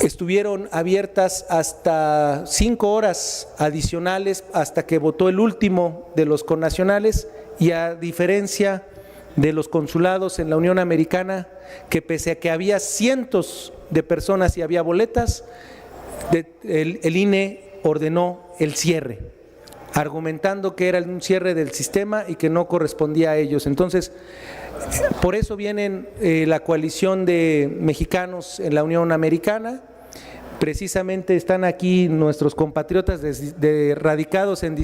estuvieron abiertas hasta 5 horas adicionales hasta que votó el último de los connacionales, y a diferencia de los consulados en la Unión Americana, que pese a que había cientos de personas y había boletas, el INE ordenó el cierre, argumentando que era un cierre del sistema y que no correspondía a ellos. Entonces, por eso vienen la coalición de mexicanos en la Unión Americana. Precisamente están aquí nuestros compatriotas radicados en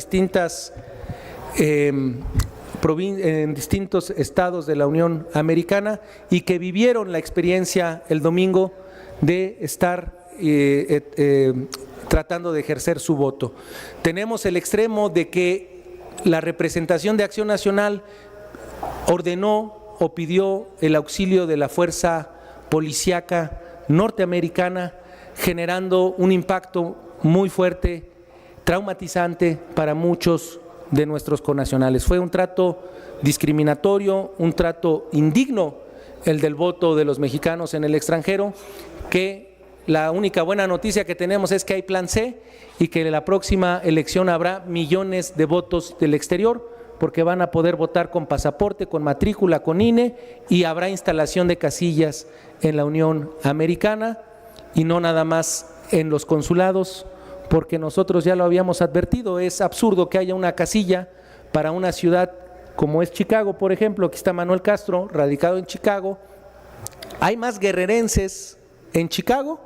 en distintos estados de la Unión Americana y que vivieron la experiencia el domingo de estar tratando de ejercer su voto. Tenemos el extremo de que la representación de Acción Nacional ordenó o pidió el auxilio de la fuerza policíaca norteamericana, generando un impacto muy fuerte, traumatizante para muchos de nuestros connacionales. Fue un trato discriminatorio, un trato indigno el del voto de los mexicanos en el extranjero, que la única buena noticia que tenemos es que hay plan C y que en la próxima elección habrá millones de votos del exterior, porque van a poder votar con pasaporte, con matrícula, con INE, y habrá instalación de casillas en la Unión Americana y no nada más en los consulados, porque nosotros ya lo habíamos advertido. Es absurdo que haya una casilla para una ciudad como es Chicago, por ejemplo. Aquí está Manuel Castro, radicado en Chicago. Hay más guerrerenses en Chicago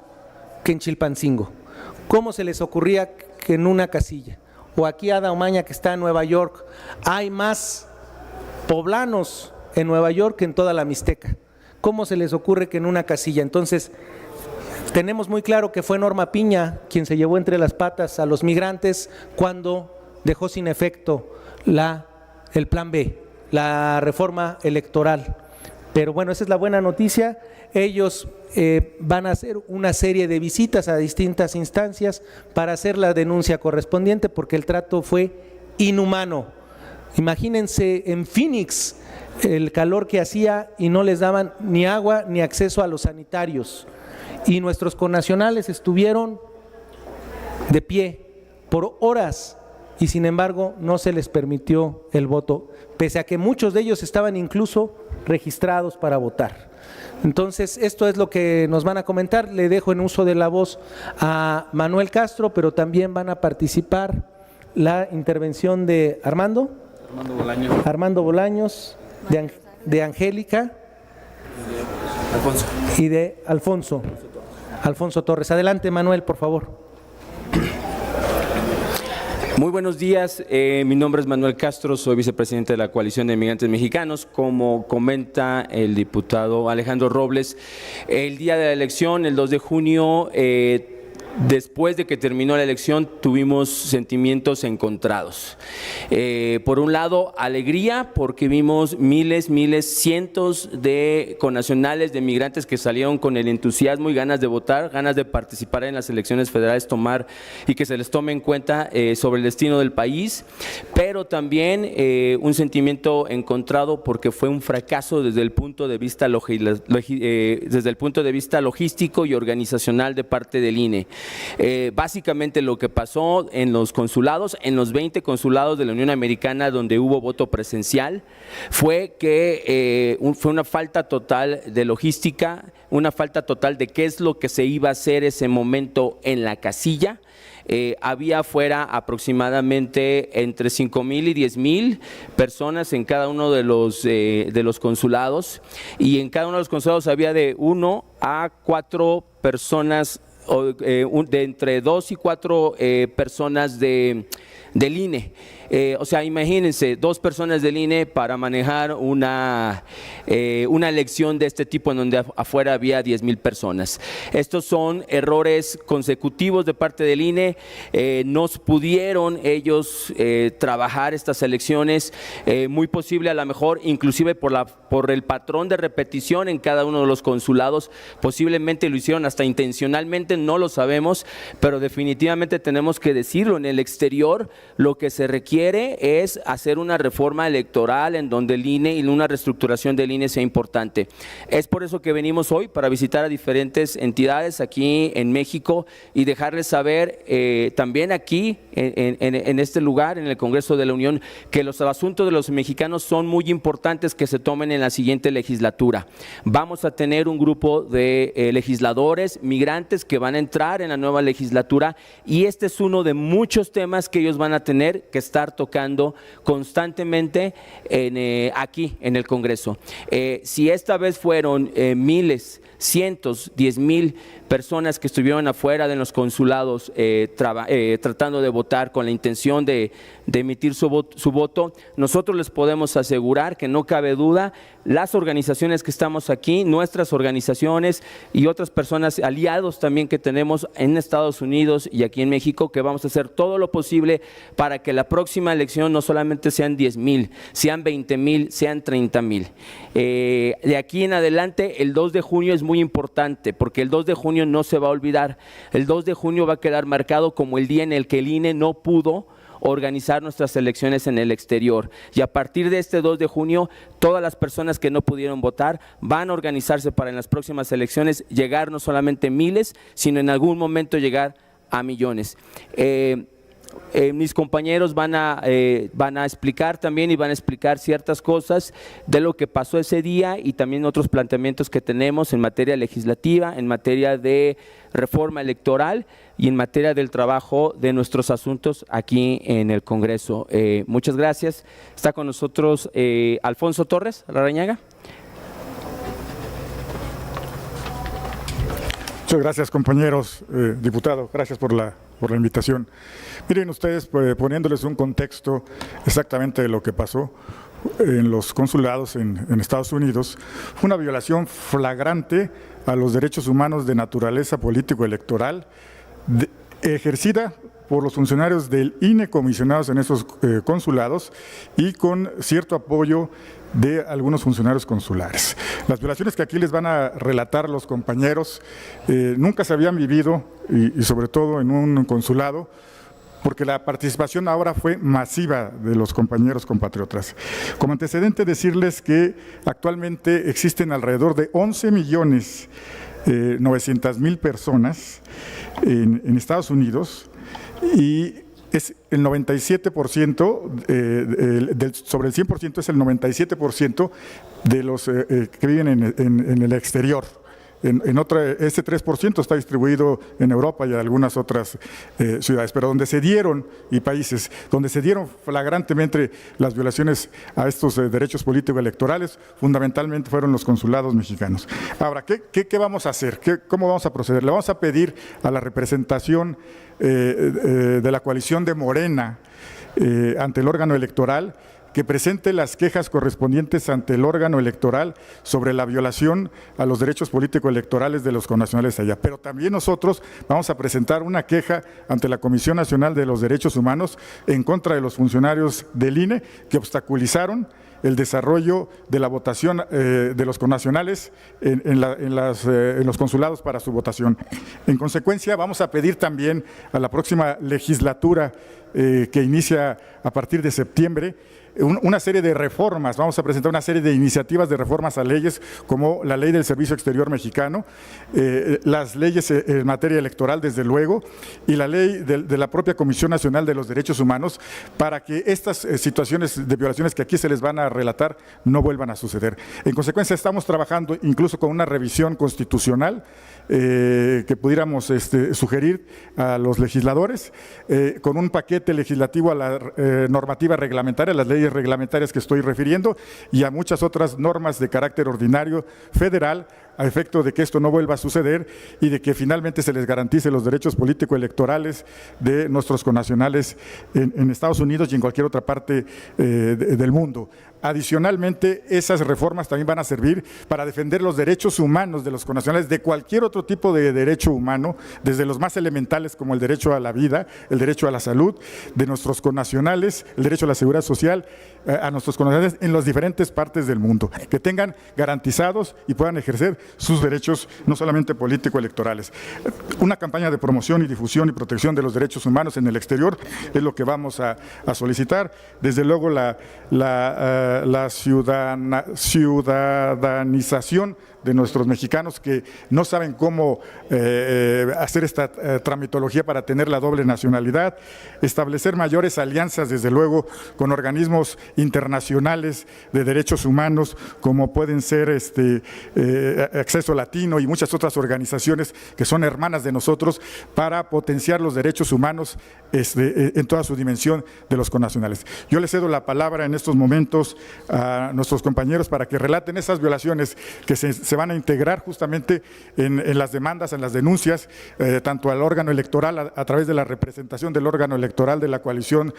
que en Chilpancingo. ¿Cómo se les ocurría que en una casilla? O aquí Ada Omaña, que está en Nueva York, hay más poblanos en Nueva York que en toda la Mixteca. ¿Cómo se les ocurre que en una casilla? Entonces, tenemos muy claro que fue Norma Piña quien se llevó entre las patas a los migrantes cuando dejó sin efecto el plan B, la reforma electoral. Pero bueno, esa es la buena noticia. Ellos van a hacer una serie de visitas a distintas instancias para hacer la denuncia correspondiente, porque el trato fue inhumano. Imagínense en Phoenix el calor que hacía y no les daban ni agua ni acceso a los sanitarios. Y nuestros connacionales estuvieron de pie por horas y sin embargo no se les permitió el voto, pese a que muchos de ellos estaban incluso registrados para votar. Entonces, esto es lo que nos van a comentar. Le dejo en uso de la voz a Manuel Castro, pero también van a participar la intervención de Armando Bolaños, de Angélica y de Alfonso Torres. Adelante, Manuel, por favor. Muy buenos días, mi nombre es Manuel Castro, soy vicepresidente de la Coalición de Migrantes Mexicanos. Como comenta el diputado Alejandro Robles, el día de la elección, el 2 de junio, después de que terminó la elección, tuvimos sentimientos encontrados. Por un lado, alegría, porque vimos miles, cientos de connacionales, de migrantes que salieron con el entusiasmo y ganas de votar, ganas de participar en las elecciones federales, tomar y que se les tome en cuenta sobre el destino del país, pero también un sentimiento encontrado porque fue un fracaso desde el punto de vista logístico y organizacional de parte del INE. Básicamente lo que pasó en los consulados, en los 20 consulados de la Unión Americana donde hubo voto presencial, fue que fue una falta total de logística, una falta total de qué es lo que se iba a hacer ese momento en la casilla. Había afuera aproximadamente entre 5,000 y 10,000 personas en cada uno de los consulados, y en cada uno de los consulados había de 1 a 4 personas, de entre 2 y 4 personas del INE. O sea, imagínense, 2 personas del INE para manejar una elección de este tipo en donde afuera había 10,000 personas. Estos son errores consecutivos de parte del INE. No pudieron ellos trabajar estas elecciones, muy posible a lo mejor inclusive por el patrón de repetición en cada uno de los consulados. Posiblemente lo hicieron hasta intencionalmente, no lo sabemos, pero definitivamente tenemos que decirlo: en el exterior lo que se requiere quiere es hacer una reforma electoral en donde el INE y una reestructuración del INE sea importante. Es por eso que venimos hoy para visitar a diferentes entidades aquí en México y dejarles saber también aquí en este lugar, en el Congreso de la Unión, que los asuntos de los mexicanos son muy importantes que se tomen en la siguiente legislatura. Vamos a tener un grupo de legisladores migrantes que van a entrar en la nueva legislatura y este es uno de muchos temas que ellos van a tener que estar tocando constantemente aquí en el Congreso. Si esta vez fueron miles, cientos, 10,000 personas que estuvieron afuera de los consulados tratando de votar con la intención de emitir su voto, nosotros les podemos asegurar que no cabe duda, las organizaciones que estamos aquí, nuestras organizaciones y otras personas, aliados también que tenemos en Estados Unidos y aquí en México, que vamos a hacer todo lo posible para que la próxima elección no solamente sean 10,000, sean 20,000, sean 30,000. De aquí en adelante, el 2 de junio es muy importante, porque el 2 de junio no se va a olvidar. El 2 de junio va a quedar marcado como el día en el que el INE no pudo organizar nuestras elecciones en el exterior. Y a partir de este 2 de junio, todas las personas que no pudieron votar van a organizarse para en las próximas elecciones llegar no solamente miles, sino en algún momento llegar a millones. Mis compañeros van a explicar también y van a explicar ciertas cosas de lo que pasó ese día y también otros planteamientos que tenemos en materia legislativa, en materia de reforma electoral y en materia del trabajo de nuestros asuntos aquí en el Congreso. Muchas gracias. Está con nosotros Alfonso Torres Larrañaga. Muchas gracias, compañeros. Diputado, gracias por la invitación. Miren ustedes, poniéndoles un contexto exactamente de lo que pasó en los consulados en Estados Unidos, fue una violación flagrante a los derechos humanos de naturaleza político-electoral ejercida por los funcionarios del INE comisionados en esos consulados y con cierto apoyo de algunos funcionarios consulares. Las violaciones que aquí les van a relatar los compañeros nunca se habían vivido y sobre todo en un consulado, porque la participación ahora fue masiva de los compañeros compatriotas. Como antecedente, decirles que actualmente existen alrededor de 11,900,000 personas en Estados Unidos y es el 97%, sobre el 100% es el 97% de los que viven en el exterior. Ese 3% está distribuido en Europa y en algunas otras ciudades, pero donde se dieron, y países, donde se dieron flagrantemente las violaciones a estos derechos políticos electorales, fundamentalmente fueron los consulados mexicanos. Ahora, ¿qué vamos a hacer? ¿Cómo vamos a proceder? Le vamos a pedir a la representación de la coalición de Morena ante el órgano electoral que presente las quejas correspondientes ante el órgano electoral sobre la violación a los derechos político-electorales de los connacionales allá. Pero también nosotros vamos a presentar una queja ante la Comisión Nacional de los Derechos Humanos en contra de los funcionarios del INE que obstaculizaron el desarrollo de la votación de los connacionales en los consulados para su votación. En consecuencia, vamos a pedir también a la próxima legislatura que inicia a partir de septiembre una serie de reformas. Vamos a presentar una serie de iniciativas de reformas a leyes como la ley del Servicio Exterior Mexicano, las leyes en materia electoral, desde luego, y la ley de la propia Comisión Nacional de los Derechos Humanos, para que estas situaciones de violaciones que aquí se les van a relatar no vuelvan a suceder. En consecuencia, estamos trabajando incluso con una revisión constitucional que pudiéramos sugerir a los legisladores, con un paquete legislativo a la normativa reglamentaria, las leyes reglamentarias que estoy refiriendo, y a muchas otras normas de carácter ordinario federal, a efecto de que esto no vuelva a suceder y de que finalmente se les garantice los derechos político-electorales de nuestros connacionales en Estados Unidos y en cualquier otra parte del mundo. Adicionalmente, esas reformas también van a servir para defender los derechos humanos de los connacionales, de cualquier otro tipo de derecho humano, desde los más elementales como el derecho a la vida, el derecho a la salud, de nuestros connacionales, el derecho a la seguridad social, a nuestros connacionales en las diferentes partes del mundo, que tengan garantizados y puedan ejercer sus derechos, no solamente político-electorales. Una campaña de promoción y difusión y protección de los derechos humanos en el exterior es lo que vamos a solicitar. Desde luego la ciudadanización de nuestros mexicanos que no saben cómo hacer esta tramitología para tener la doble nacionalidad, establecer mayores alianzas, desde luego, con organismos internacionales de derechos humanos, como pueden ser Acceso Latino y muchas otras organizaciones que son hermanas de nosotros, para potenciar los derechos humanos en toda su dimensión de los connacionales. Yo les cedo la palabra en estos momentos a nuestros compañeros para que relaten esas violaciones que se van a integrar justamente en las demandas, en las denuncias, tanto al órgano electoral a través de la representación del órgano electoral de la coalición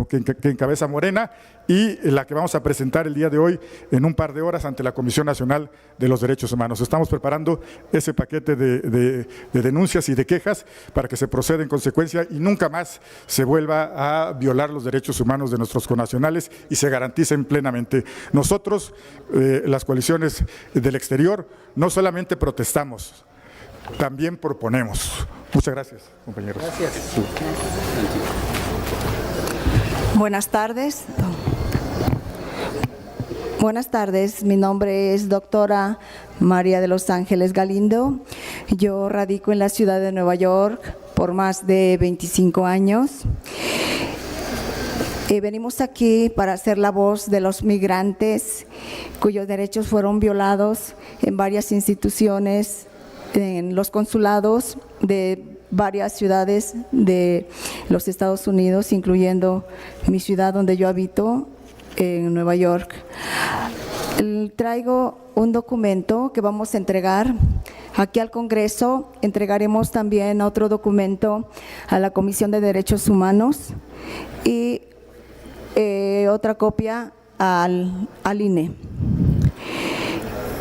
que encabeza Morena, y la que vamos a presentar el día de hoy en un par de horas ante la Comisión Nacional de los Derechos Humanos. Estamos preparando ese paquete de denuncias y de quejas para que se proceda en consecuencia y nunca más se vuelva a violar los derechos humanos de nuestros connacionales y se garanticen plenamente. Nosotros, las coaliciones del exterior, no solamente protestamos, también proponemos. Muchas gracias, compañeros. Gracias. Buenas tardes. Buenas tardes, mi nombre es doctora María de los Ángeles Galindo. Yo radico en la ciudad de Nueva York por más de 25 años. Venimos aquí para ser la voz de los migrantes cuyos derechos fueron violados en varias instituciones, en los consulados de varias ciudades de los Estados Unidos, incluyendo mi ciudad donde yo habito, en Nueva York. Traigo un documento que vamos a entregar aquí al Congreso. Entregaremos también otro documento a la Comisión de Derechos Humanos y otra copia al INE.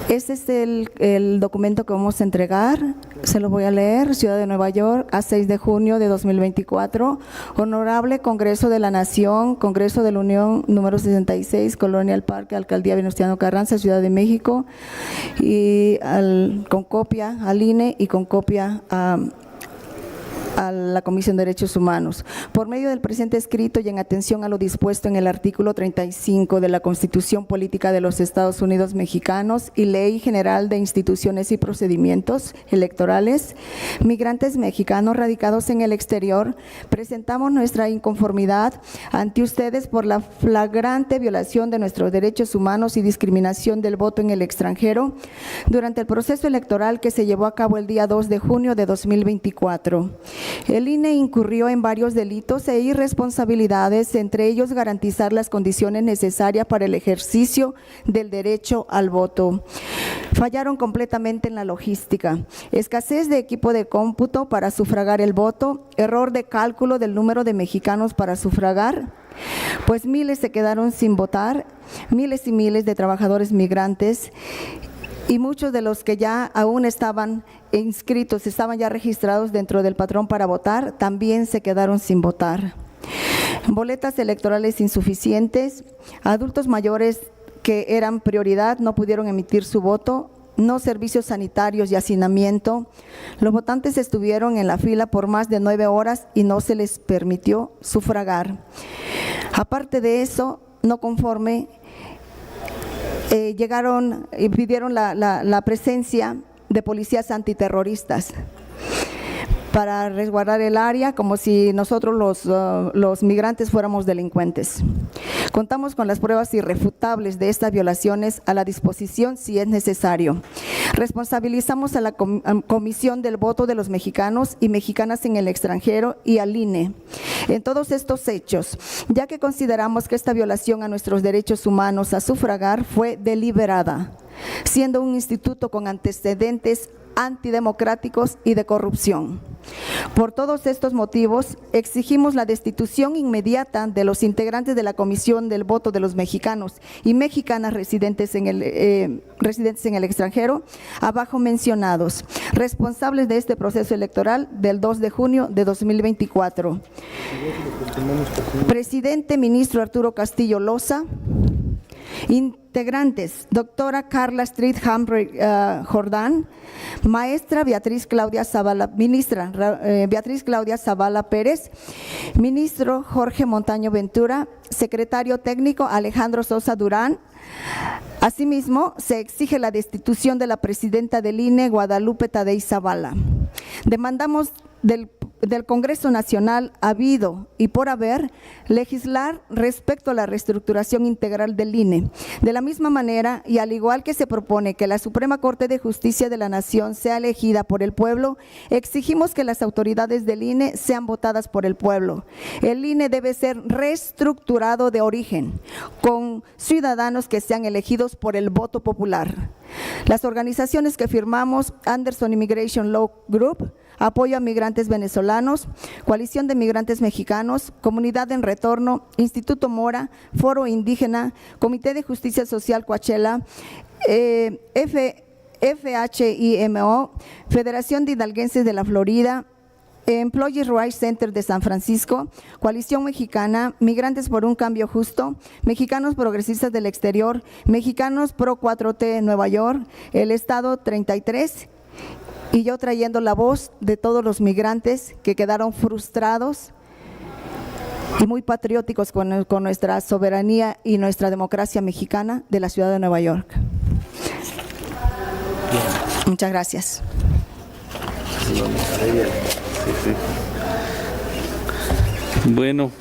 Este es el documento que vamos a entregar, se lo voy a leer. Ciudad de Nueva York, a 6 de junio de 2024. Honorable Congreso de la Nación, Congreso de la Unión número 66, Colonia El Parque, Alcaldía Venustiano Carranza, Ciudad de México, y con copia al INE y con copia a la Comisión de Derechos Humanos. Por medio del presente escrito y en atención a lo dispuesto en el artículo 35 de la Constitución Política de los Estados Unidos Mexicanos y Ley General de Instituciones y Procedimientos Electorales, migrantes mexicanos radicados en el exterior, presentamos nuestra inconformidad ante ustedes por la flagrante violación de nuestros derechos humanos y discriminación del voto en el extranjero durante el proceso electoral que se llevó a cabo el día 2 de junio de 2024. El INE incurrió en varios delitos e irresponsabilidades, entre ellos garantizar las condiciones necesarias para el ejercicio del derecho al voto. Fallaron completamente en la logística, escasez de equipo de cómputo para sufragar el voto, error de cálculo del número de mexicanos para sufragar, pues miles se quedaron sin votar, miles y miles de trabajadores migrantes y muchos de los que ya aún estaban inscritos, estaban ya registrados dentro del padrón para votar, también se quedaron sin votar. Boletas electorales insuficientes, adultos mayores que eran prioridad no pudieron emitir su voto, no servicios sanitarios y hacinamiento. Los votantes estuvieron en la fila por más de 9 horas y no se les permitió sufragar. Aparte de eso, no conforme, llegaron y pidieron la presencia de policías antiterroristas para resguardar el área, como si nosotros los migrantes fuéramos delincuentes. Contamos con las pruebas irrefutables de estas violaciones a la disposición si es necesario. Responsabilizamos a la Comisión del Voto de los Mexicanos y Mexicanas en el extranjero y al INE en todos estos hechos, ya que consideramos que esta violación a nuestros derechos humanos a sufragar fue deliberada, siendo un instituto con antecedentes antidemocráticos y de corrupción. Por todos estos motivos, exigimos la destitución inmediata de los integrantes de la Comisión del Voto de los Mexicanos y Mexicanas residentes en el extranjero, abajo mencionados, responsables de este proceso electoral del 2 de junio de 2024. Presidente ministro Arturo Castillo Loza, Integrantes: doctora Carla Street Humphrey Jordán, maestra Beatriz Claudia Zavala, ministra Beatriz Claudia Zavala Pérez, ministro Jorge Montaño Ventura, secretario técnico Alejandro Sosa Durán. Asimismo, se exige la destitución de la presidenta del INE, Guadalupe Tadei Zavala. Demandamos del Congreso Nacional, habido y por haber, legislar respecto a la reestructuración integral del INE. De la misma manera, y al igual que se propone que la Suprema Corte de Justicia de la Nación sea elegida por el pueblo, exigimos que las autoridades del INE sean votadas por el pueblo. El INE debe ser reestructurado de origen, con ciudadanos que sean elegidos por el voto popular. Las organizaciones que firmamos: Anderson Immigration Law Group, Apoyo a Migrantes Venezolanos, Coalición de Migrantes Mexicanos, Comunidad en Retorno, Instituto Mora, Foro Indígena, Comité de Justicia Social Coachella, FHIMO, Federación de Hidalguenses de la Florida, Employees Rights Center de San Francisco, Coalición Mexicana, Migrantes por un Cambio Justo, Mexicanos Progresistas del Exterior, Mexicanos Pro 4T Nueva York, El Estado 33, y yo trayendo la voz de todos los migrantes que quedaron frustrados y muy patrióticos con nuestra soberanía y nuestra democracia mexicana de la ciudad de Nueva York. Muchas gracias. Bueno,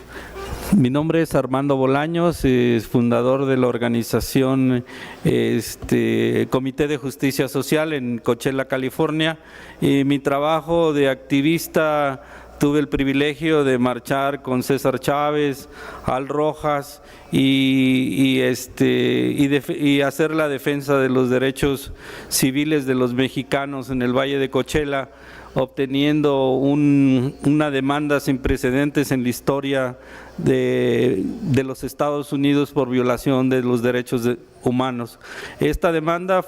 mi nombre es Armando Bolaños, es fundador de la organización Comité de Justicia Social en Coachella, California. Y mi trabajo de activista, tuve el privilegio de marchar con César Chávez, Al Rojas y hacer la defensa de los derechos civiles de los mexicanos en el Valle de Coachella, obteniendo una demanda sin precedentes en la historia de los Estados Unidos por violación de los derechos humanos. Esta demanda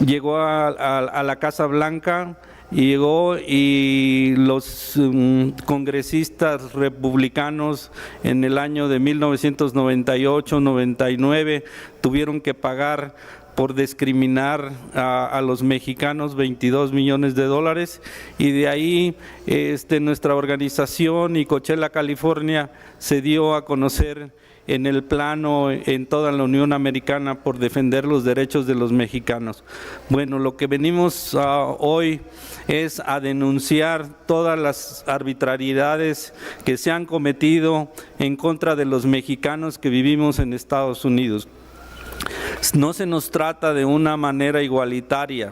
llegó a la Casa Blanca, y los congresistas republicanos en el año de 1998-99 tuvieron que pagar por discriminar a los mexicanos $22 millones, y de ahí nuestra organización y Coachella, California, se dio a conocer en el plano en toda la Unión Americana por defender los derechos de los mexicanos. Bueno, lo que venimos hoy es a denunciar todas las arbitrariedades que se han cometido en contra de los mexicanos que vivimos en Estados Unidos. No se nos trata de una manera igualitaria,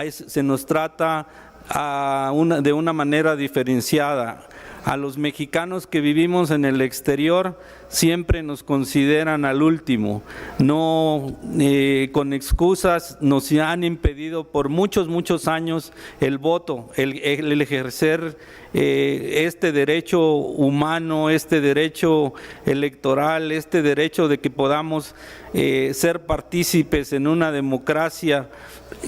se nos trata de una manera diferenciada. A los mexicanos que vivimos en el exterior siempre nos consideran al último, no con excusas nos han impedido por muchos años el voto, el ejercer este derecho humano, este derecho electoral, este derecho de que podamos ser partícipes en una democracia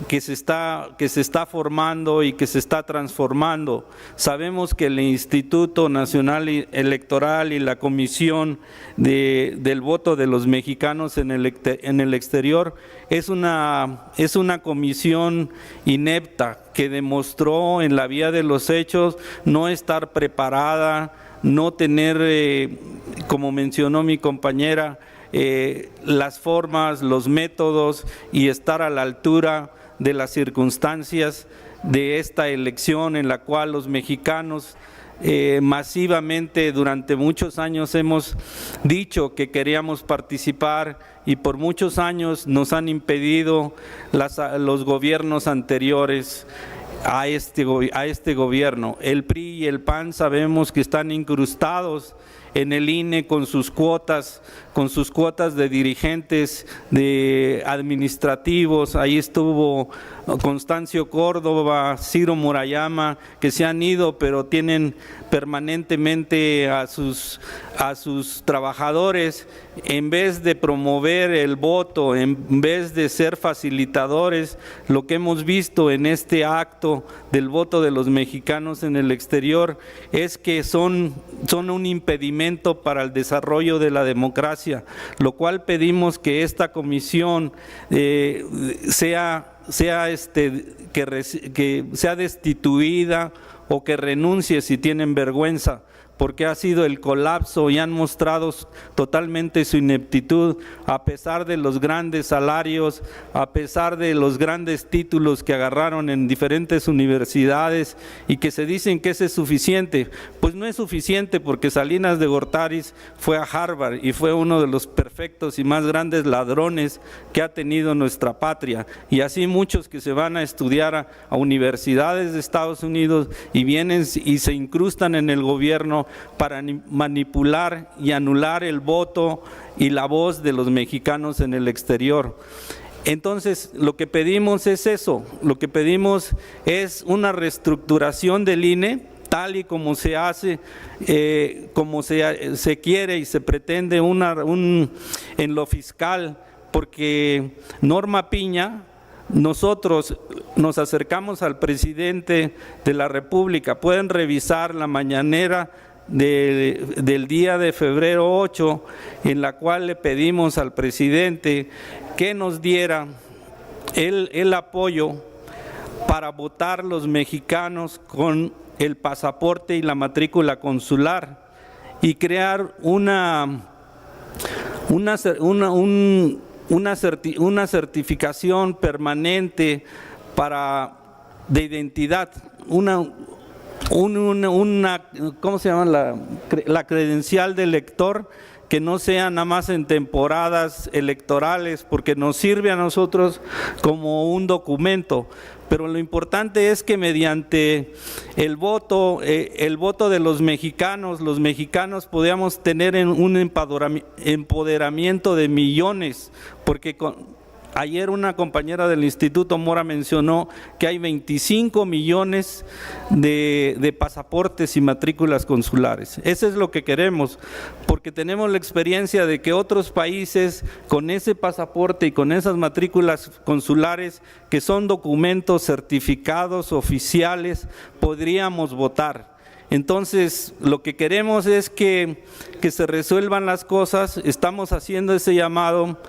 que se está formando y que se está transformando. Sabemos que el Instituto Nacional Electoral y la Comisión del Voto de los Mexicanos en el exterior es una comisión inepta que demostró en la vía de los hechos no estar preparada, no tener, como mencionó mi compañera, las formas, los métodos y estar a la altura de las circunstancias de esta elección en la cual los mexicanos masivamente durante muchos años hemos dicho que queríamos participar y por muchos años nos han impedido los gobiernos anteriores a este gobierno. El PRI y el PAN sabemos que están incrustados en el INE con sus cuotas de dirigentes, de administrativos. Ahí estuvo Constancio Córdoba, Ciro Murayama, que se han ido, pero tienen permanentemente a sus trabajadores. En vez de promover el voto, en vez de ser facilitadores, lo que hemos visto en este acto del voto de los mexicanos en el exterior es que son un impedimento impedimento para el desarrollo de la democracia, lo cual pedimos que esta comisión sea destituida o que renuncie si tienen vergüenza, porque ha sido el colapso y han mostrado totalmente su ineptitud, a pesar de los grandes salarios, a pesar de los grandes títulos que agarraron en diferentes universidades y que se dicen que ese es suficiente. Pues no es suficiente, porque Salinas de Gortari fue a Harvard y fue uno de los perfectos y más grandes ladrones que ha tenido nuestra patria, y así muchos que se van a estudiar a universidades de Estados Unidos y vienen y se incrustan en el gobierno para manipular y anular el voto y la voz de los mexicanos en el exterior. Entonces, lo que pedimos es eso, lo que pedimos es una reestructuración del INE, tal y como se hace, como se quiere y se pretende en lo fiscal, porque Norma Piña, nosotros nos acercamos al presidente de la República, pueden revisar la mañanera del día de febrero 8, en la cual le pedimos al presidente que nos diera el apoyo para votar los mexicanos con el pasaporte y la matrícula consular y crear una certificación permanente de identidad, ¿cómo se llama? La credencial de elector, que no sea nada más en temporadas electorales, porque nos sirve a nosotros como un documento. Pero lo importante es que mediante el voto de los mexicanos podamos tener un empoderamiento de millones, porque ayer una compañera del Instituto Mora mencionó que hay 25 millones de pasaportes y matrículas consulares. Eso es lo que queremos, porque tenemos la experiencia de que otros países con ese pasaporte y con esas matrículas consulares, que son documentos certificados oficiales, podríamos votar. Entonces, lo que queremos es que se resuelvan las cosas. Estamos haciendo ese llamado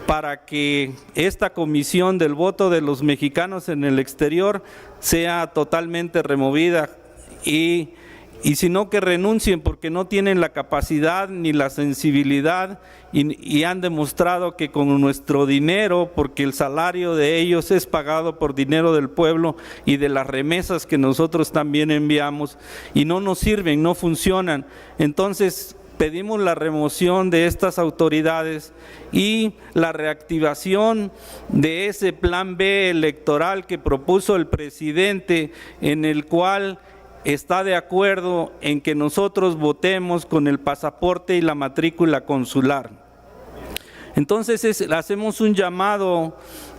para que esta comisión del voto de los mexicanos en el exterior sea totalmente removida y si no, que renuncien, porque no tienen la capacidad ni la sensibilidad y han demostrado que con nuestro dinero, porque el salario de ellos es pagado por dinero del pueblo y de las remesas que nosotros también enviamos, y no nos sirven, no funcionan. Entonces, pedimos la remoción de estas autoridades y la reactivación de ese plan B electoral que propuso el presidente, en el cual está de acuerdo en que nosotros votemos con el pasaporte y la matrícula consular. Entonces hacemos un llamado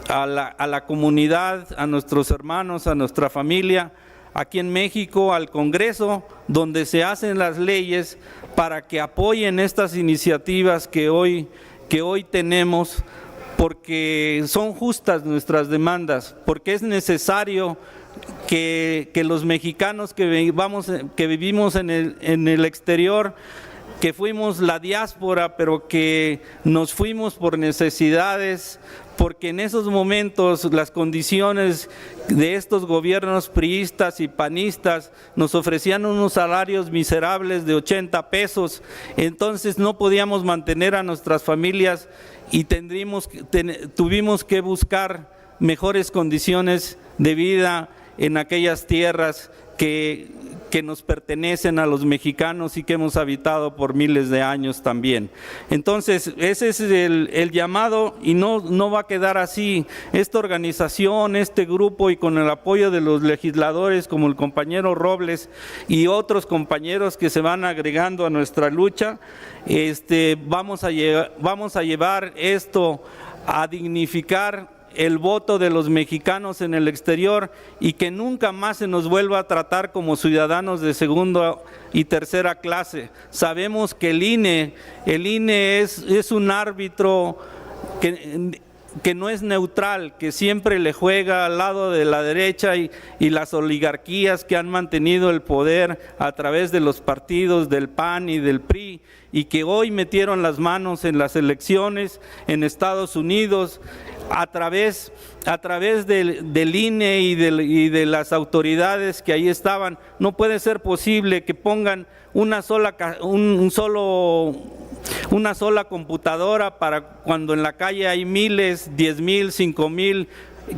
a la comunidad, a nuestros hermanos, a nuestra familia, aquí en México, al Congreso, donde se hacen las leyes, para que apoyen estas iniciativas que hoy tenemos, porque son justas nuestras demandas, porque es necesario que los mexicanos que vivimos en el exterior, que fuimos la diáspora, pero que nos fuimos por necesidades, porque en esos momentos las condiciones de estos gobiernos priistas y panistas nos ofrecían unos salarios miserables de 80 pesos, entonces no podíamos mantener a nuestras familias y tuvimos que buscar mejores condiciones de vida en aquellas tierras que nos pertenecen a los mexicanos y que hemos habitado por miles de años también. Entonces, ese es el llamado, y no va a quedar así. Esta organización, este grupo, y con el apoyo de los legisladores como el compañero Robles y otros compañeros que se van agregando a nuestra lucha, vamos a llevar esto a dignificar el voto de los mexicanos en el exterior, y que nunca más se nos vuelva a tratar como ciudadanos de segunda y tercera clase. Sabemos que el INE es un árbitro es neutral, que siempre le juega al lado de la derecha y las oligarquías que han mantenido el poder a través de los partidos del PAN y del PRI, y que hoy metieron las manos en las elecciones en Estados Unidos a través del INE y de las autoridades que ahí estaban. No puede ser posible que pongan una sola computadora para cuando en la calle hay miles, 10,000, 5,000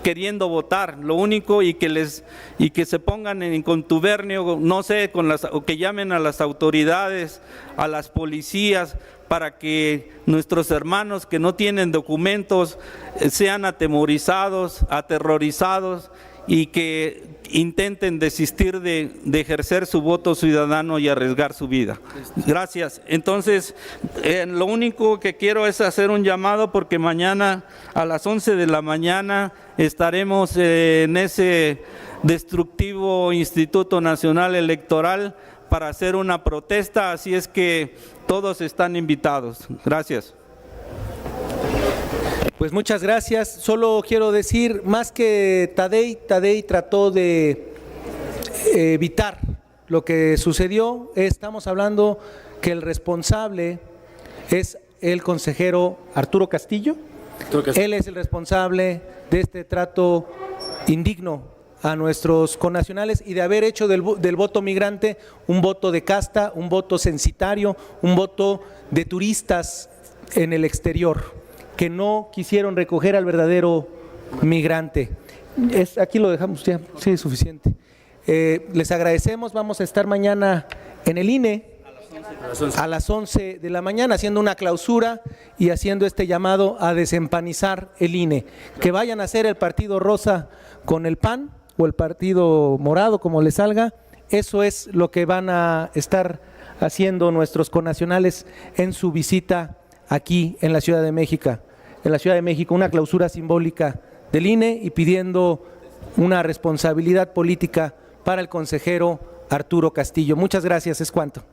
queriendo votar. Lo único, y que se pongan en contubernio, no sé, o que llamen a las autoridades, a las policías, para que nuestros hermanos que no tienen documentos sean atemorizados, aterrorizados, y que intenten desistir de ejercer su voto ciudadano y arriesgar su vida. Gracias. Entonces, lo único que quiero es hacer un llamado, porque mañana a las 11 de la mañana estaremos en ese destructivo Instituto Nacional Electoral para hacer una protesta, así es que todos están invitados. Gracias. Pues muchas gracias. Solo quiero decir, más que Tadei trató de evitar lo que sucedió. Estamos hablando que el responsable es el consejero Arturo Castillo. Él es el responsable de este trato indigno a nuestros connacionales y de haber hecho del voto migrante un voto de casta, un voto censitario, un voto de turistas en el exterior, que no quisieron recoger al verdadero migrante. Aquí lo dejamos ya, sí, es suficiente. Les agradecemos, vamos a estar mañana en el INE a las 11 de la mañana haciendo una clausura y haciendo este llamado a desempanizar el INE. Que vayan a hacer el partido rosa con el PAN o el partido morado, como les salga. Eso es lo que van a estar haciendo nuestros connacionales en su visita aquí en la Ciudad de México. Una clausura simbólica del INE y pidiendo una responsabilidad política para el consejero Arturo Castillo. Muchas gracias, es cuanto.